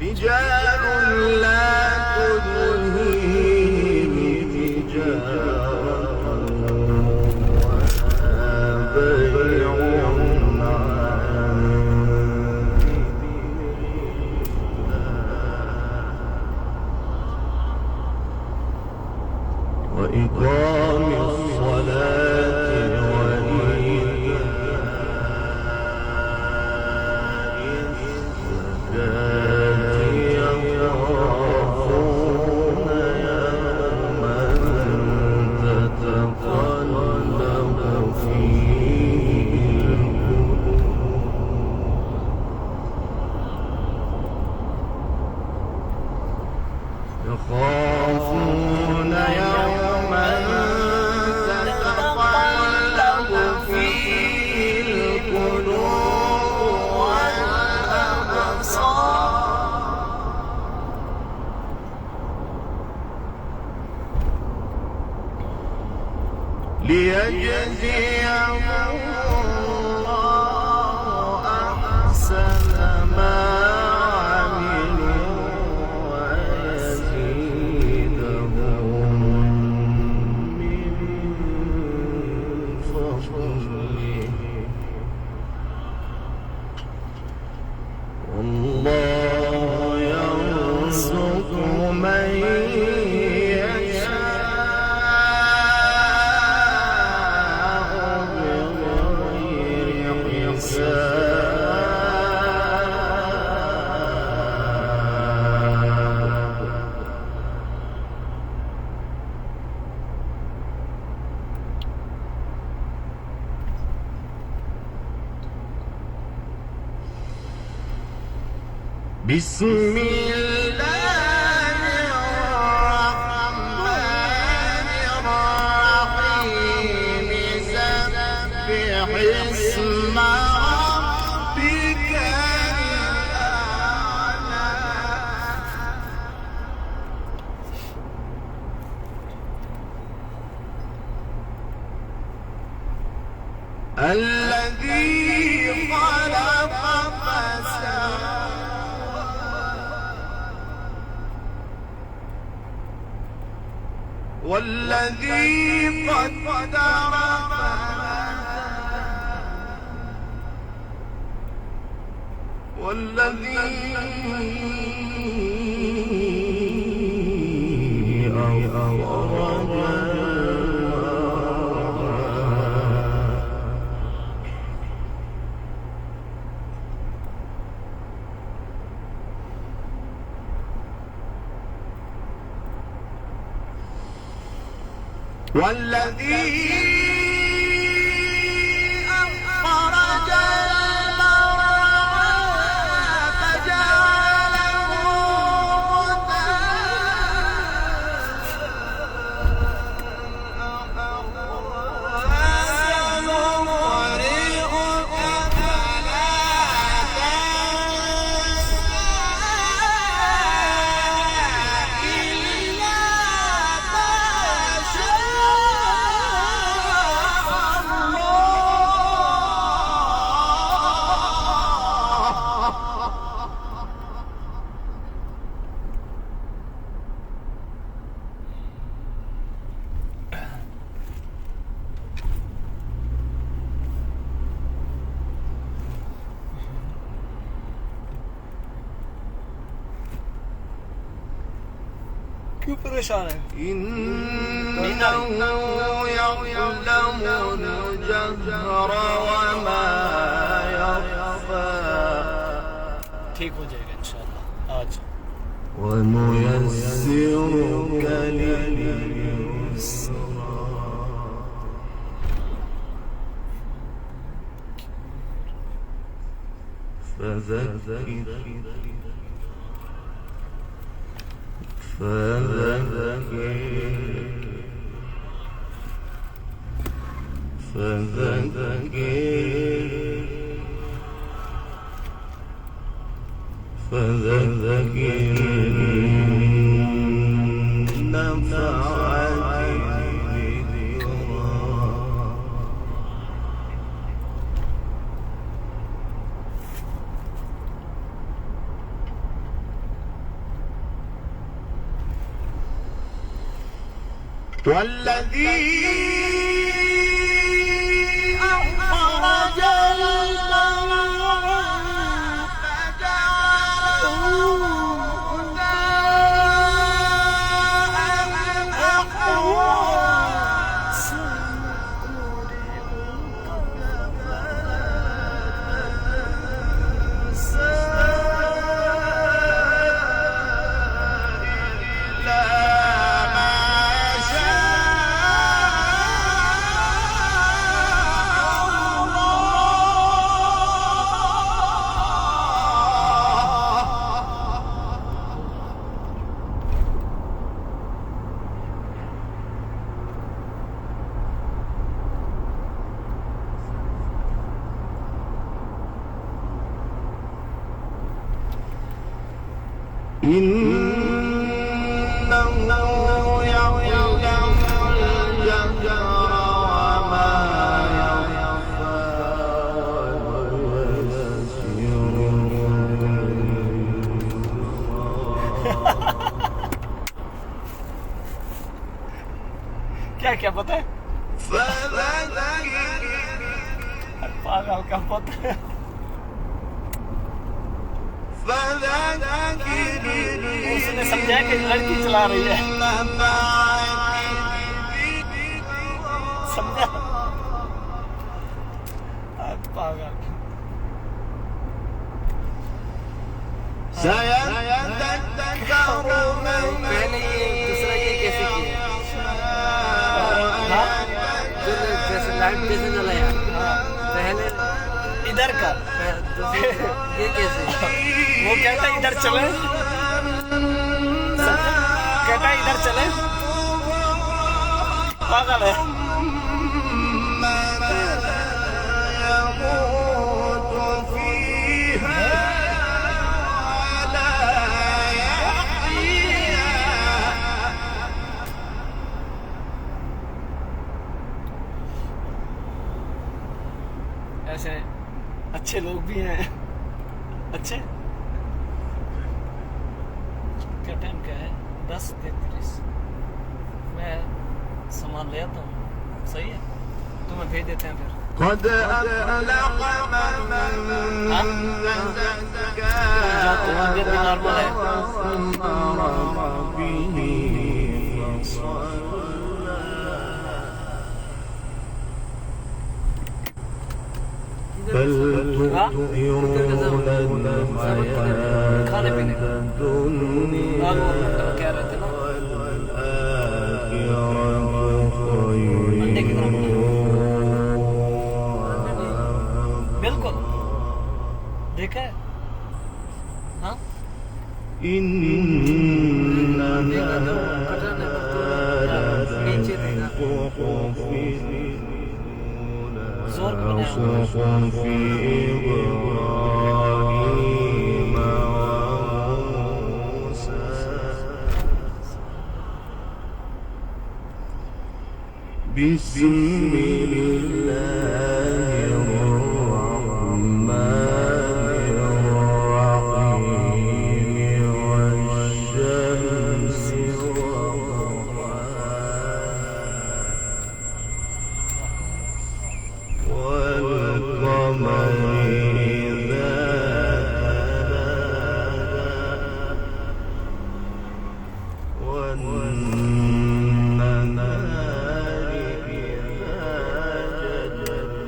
رجال لا تلهيهم تجارة ولا بيع عن ذكر الله وإقام الصلاة وإيتاء الزكاة يخافون يوما تتقلب فيه يخافون يوما تتقلب فيه القلوب والأبصار ليجزيهم الله أحسن ما عملوا ويزيدهم من فضله والله يرزق من بسم الله الرحمن الرحيم سبح اسم ربك الأعلى الذي خلق فسوى والذي قدر والذي أخرج والذي أخرج المرعى فجعله سنقرئك فلا تنسى إلا ما क्यों परेशान है? إنه يعلم الجهر وما يخفى ठीक हो जाएगा इंशाल्लाह आज। ونيسرك لليسرى فذكر فذكر نفعت الذكرى والذي أخرج المرعى إنه يعلم الجهر وما يخفى क्या क्या पता है पागल का पता है उसने समझा कि लड़की चला रही है समझा पागल पहले ये दूसरा ये कैसे किया जैसे लाइट जैसे जलाया पहले इधर का ये कैसे वो कहता है इधर चले कहता है इधर चले पागल है ऐसे अच्छे लोग भी हैं अच्छे क्या टाइम क्या है 10:33 मैं सामान ले आता हूँ सही है तुम्हें भेज देते हैं फिर قد أفلح من जो तुम्हारी तबीयत भी नॉर्मल है بل تؤثرون खाने पीने का الدنيا कह रहे थे ना والآخرة अंडे की तरह خير बिल्कुल देखा है हाँ إن जोर का बनाया हुआ है। صحف إبراهيم وموسى بسم الله الرحمن الرحيم والشمس وضحاها والقمر إذا تلاها والنهار إذا جلاها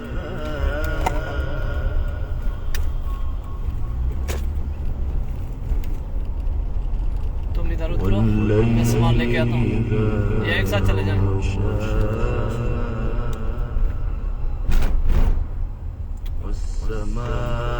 तुम इधर उतरो मैं सामान लेके आता हूँ ये एक साथ चले जाएं والسماء